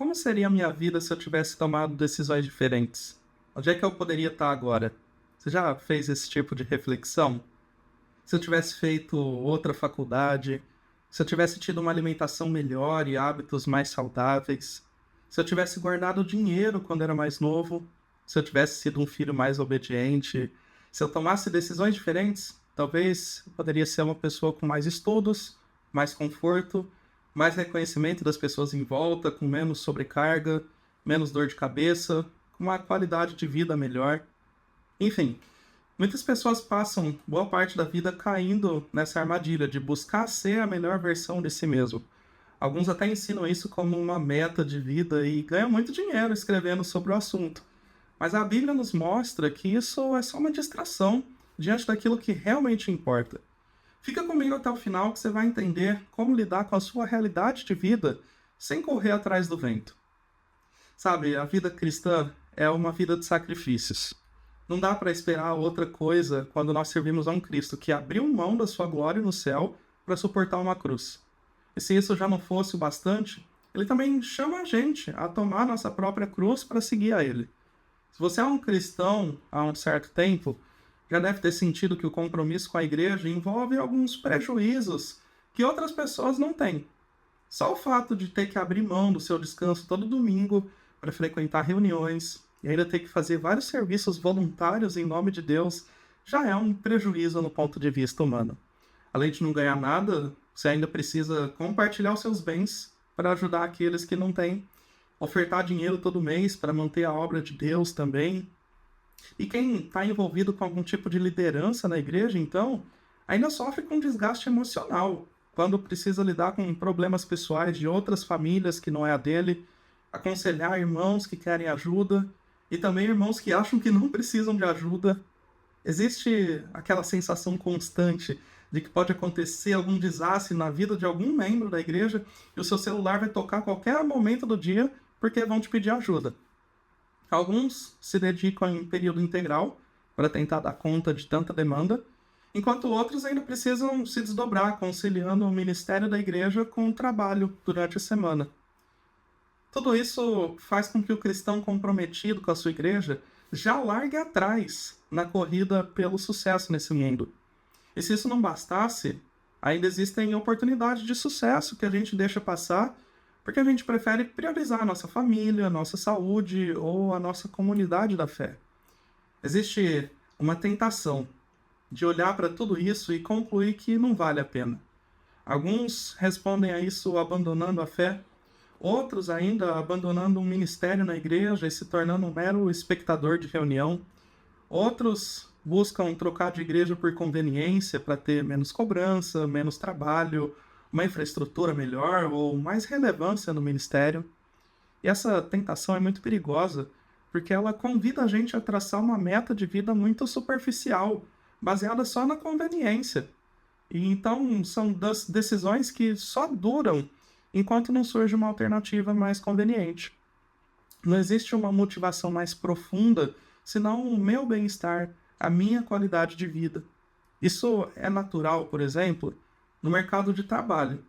como seria a minha vida se eu tivesse tomado decisões diferentes? Onde é que eu poderia estar agora? Você já fez esse tipo de reflexão? Se eu tivesse feito outra faculdade, se eu tivesse tido uma alimentação melhor e hábitos mais saudáveis, se eu tivesse guardado dinheiro quando era mais novo, se eu tivesse sido um filho mais obediente, se eu tomasse decisões diferentes, talvez eu poderia ser uma pessoa com mais estudos, mais conforto, mais reconhecimento das pessoas em volta, com menos sobrecarga, menos dor de cabeça, com uma qualidade de vida melhor. Enfim, muitas pessoas passam boa parte da vida caindo nessa armadilha de buscar ser a melhor versão de si mesmo. Alguns até ensinam isso como uma meta de vida e ganham muito dinheiro escrevendo sobre o assunto. Mas a Bíblia nos mostra que isso é só uma distração diante daquilo que realmente importa. Fica comigo até o final que você vai entender como lidar com a sua realidade de vida sem correr atrás do vento. Sabe, a vida cristã é uma vida de sacrifícios. Não dá para esperar outra coisa quando nós servimos a um Cristo que abriu mão da sua glória no céu para suportar uma cruz. E se isso já não fosse o bastante, ele também chama a gente a tomar nossa própria cruz para seguir a ele. Se você é um cristão há um certo tempo, já deve ter sentido que o compromisso com a igreja envolve alguns prejuízos que outras pessoas não têm. Só o fato de ter que abrir mão do seu descanso todo domingo para frequentar reuniões e ainda ter que fazer vários serviços voluntários em nome de Deus já é um prejuízo no ponto de vista humano. Além de não ganhar nada, você ainda precisa compartilhar os seus bens para ajudar aqueles que não têm, ofertar dinheiro todo mês para manter a obra de Deus também. E quem está envolvido com algum tipo de liderança na igreja, então, ainda sofre com desgaste emocional, quando precisa lidar com problemas pessoais de outras famílias que não é a dele, aconselhar irmãos que querem ajuda, e também irmãos que acham que não precisam de ajuda. Existe aquela sensação constante de que pode acontecer algum desastre na vida de algum membro da igreja e o seu celular vai tocar a qualquer momento do dia porque vão te pedir ajuda. Alguns se dedicam em período integral para tentar dar conta de tanta demanda, enquanto outros ainda precisam se desdobrar, conciliando o ministério da igreja com o trabalho durante a semana. Tudo isso faz com que o cristão comprometido com a sua igreja já largue atrás na corrida pelo sucesso nesse mundo. E se isso não bastasse, ainda existem oportunidades de sucesso que a gente deixa passar porque a gente prefere priorizar a nossa família, a nossa saúde ou a nossa comunidade da fé. Existe uma tentação de olhar para tudo isso e concluir que não vale a pena. Alguns respondem a isso abandonando a fé, outros ainda abandonando um ministério na igreja e se tornando um mero espectador de reunião. Outros buscam trocar de igreja por conveniência para ter menos cobrança, menos trabalho, uma infraestrutura melhor ou mais relevância no ministério. E essa tentação é muito perigosa, porque ela convida a gente a traçar uma meta de vida muito superficial, baseada só na conveniência. E então são decisões que só duram enquanto não surge uma alternativa mais conveniente. Não existe uma motivação mais profunda senão o meu bem-estar, a minha qualidade de vida. Isso é natural, por exemplo, no mercado de trabalho.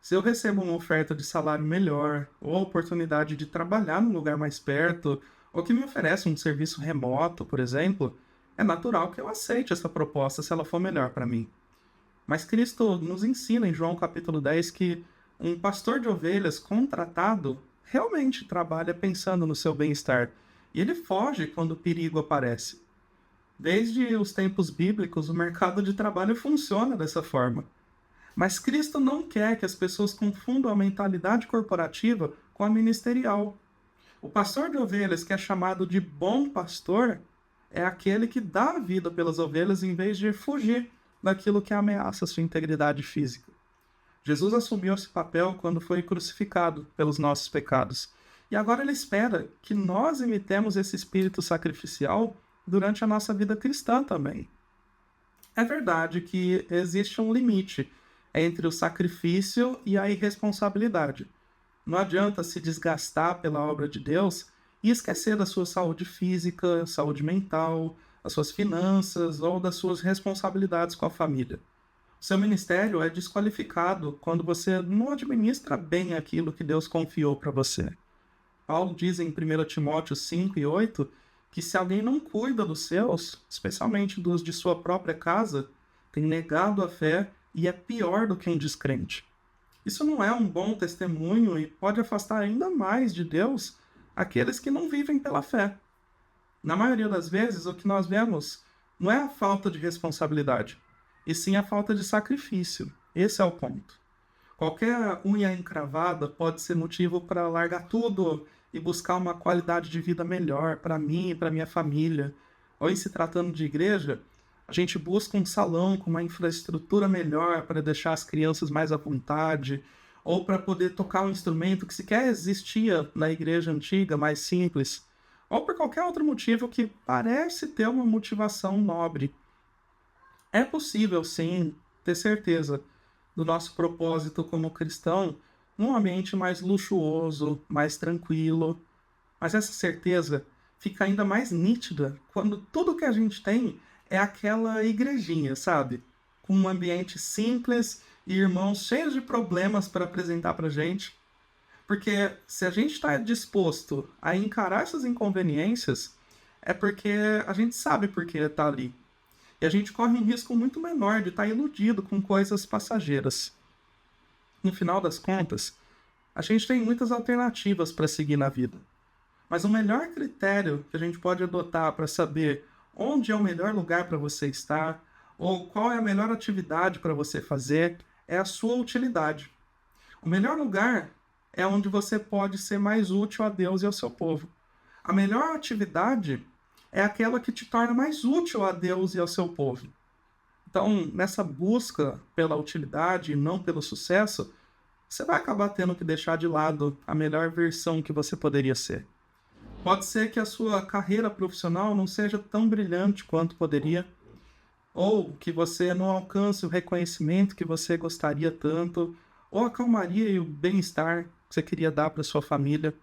Se eu recebo uma oferta de salário melhor, ou a oportunidade de trabalhar num lugar mais perto, ou que me oferece um serviço remoto, por exemplo, é natural que eu aceite essa proposta se ela for melhor para mim. Mas Cristo nos ensina em João capítulo 10 que um pastor de ovelhas contratado realmente trabalha pensando no seu bem-estar, e ele foge quando o perigo aparece. Desde os tempos bíblicos, o mercado de trabalho funciona dessa forma. Mas Cristo não quer que as pessoas confundam a mentalidade corporativa com a ministerial. O pastor de ovelhas, que é chamado de bom pastor, é aquele que dá a vida pelas ovelhas em vez de fugir daquilo que ameaça a sua integridade física. Jesus assumiu esse papel quando foi crucificado pelos nossos pecados. E agora ele espera que nós imitemos esse espírito sacrificial durante a nossa vida cristã também. É verdade que existe um limite entre o sacrifício e a irresponsabilidade. Não adianta se desgastar pela obra de Deus e esquecer da sua saúde física, saúde mental, das suas finanças ou das suas responsabilidades com a família. O seu ministério é desqualificado quando você não administra bem aquilo que Deus confiou para você. Paulo diz em 1 Timóteo 5:8 que se alguém não cuida dos seus, especialmente dos de sua própria casa, tem negado a fé e é pior do que um descrente. Isso não é um bom testemunho e pode afastar ainda mais de Deus aqueles que não vivem pela fé. Na maioria das vezes, o que nós vemos não é a falta de responsabilidade, e sim a falta de sacrifício. Esse é o ponto. Qualquer unha encravada pode ser motivo para largar tudo e buscar uma qualidade de vida melhor para mim e para minha família. Ou em se tratando de igreja, a gente busca um salão com uma infraestrutura melhor para deixar as crianças mais à vontade, ou para poder tocar um instrumento que sequer existia na igreja antiga, mais simples, ou por qualquer outro motivo que parece ter uma motivação nobre. É possível, sim, ter certeza do nosso propósito como cristão num ambiente mais luxuoso, mais tranquilo. Mas essa certeza fica ainda mais nítida quando tudo que a gente tem é aquela igrejinha, sabe? Com um ambiente simples e irmãos cheios de problemas para apresentar para gente. Porque se a gente está disposto a encarar essas inconveniências, é porque a gente sabe por que está ali. E a gente corre um risco muito menor de estar iludido com coisas passageiras. No final das contas, a gente tem muitas alternativas para seguir na vida. Mas o melhor critério que a gente pode adotar para saber onde é o melhor lugar para você estar, ou qual é a melhor atividade para você fazer, é a sua utilidade. O melhor lugar é onde você pode ser mais útil a Deus e ao seu povo. A melhor atividade é aquela que te torna mais útil a Deus e ao seu povo. Então, nessa busca pela utilidade e não pelo sucesso, você vai acabar tendo que deixar de lado a melhor versão que você poderia ser. Pode ser que a sua carreira profissional não seja tão brilhante quanto poderia, ou que você não alcance o reconhecimento que você gostaria tanto, ou a calmaria e o bem-estar que você queria dar para sua família.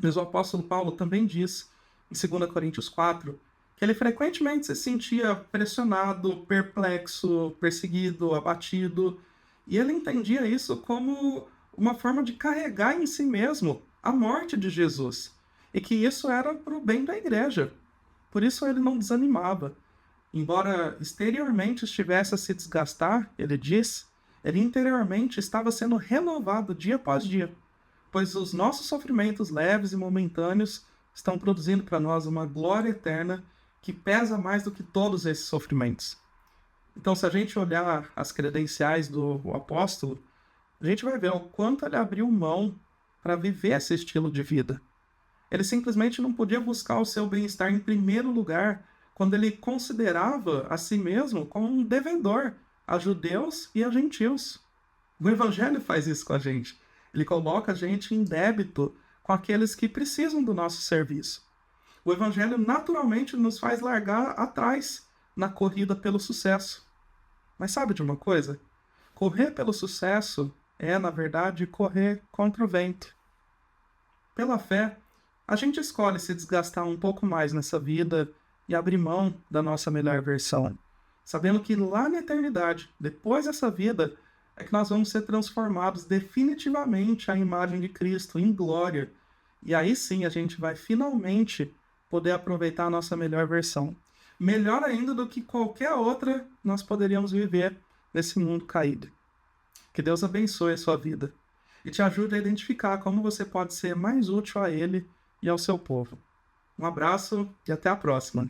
Mas o apóstolo Paulo também diz, em 2 Coríntios 4, que ele frequentemente se sentia pressionado, perplexo, perseguido, abatido, e ele entendia isso como uma forma de carregar em si mesmo a morte de Jesus, e que isso era para o bem da igreja. Por isso ele não desanimava. Embora exteriormente estivesse a se desgastar, ele diz, ele interiormente estava sendo renovado dia após dia, pois os nossos sofrimentos leves e momentâneos estão produzindo para nós uma glória eterna que pesa mais do que todos esses sofrimentos. Então, se a gente olhar as credenciais do apóstolo, a gente vai ver o quanto ele abriu mão para viver esse estilo de vida. Ele simplesmente não podia buscar o seu bem-estar em primeiro lugar quando ele considerava a si mesmo como um devedor a judeus e a gentios. O Evangelho faz isso com a gente. Ele coloca a gente em débito com aqueles que precisam do nosso serviço. O Evangelho naturalmente nos faz largar atrás na corrida pelo sucesso. Mas sabe de uma coisa? Correr pelo sucesso é, na verdade, correr contra o vento. Pela fé, a gente escolhe se desgastar um pouco mais nessa vida e abrir mão da nossa melhor versão, sabendo que lá na eternidade, depois dessa vida, é que nós vamos ser transformados definitivamente à imagem de Cristo, em glória. E aí sim a gente vai finalmente poder aproveitar a nossa melhor versão. Melhor ainda do que qualquer outra nós poderíamos viver nesse mundo caído. Que Deus abençoe a sua vida e te ajude a identificar como você pode ser mais útil a Ele e ao seu povo. Um abraço e até a próxima.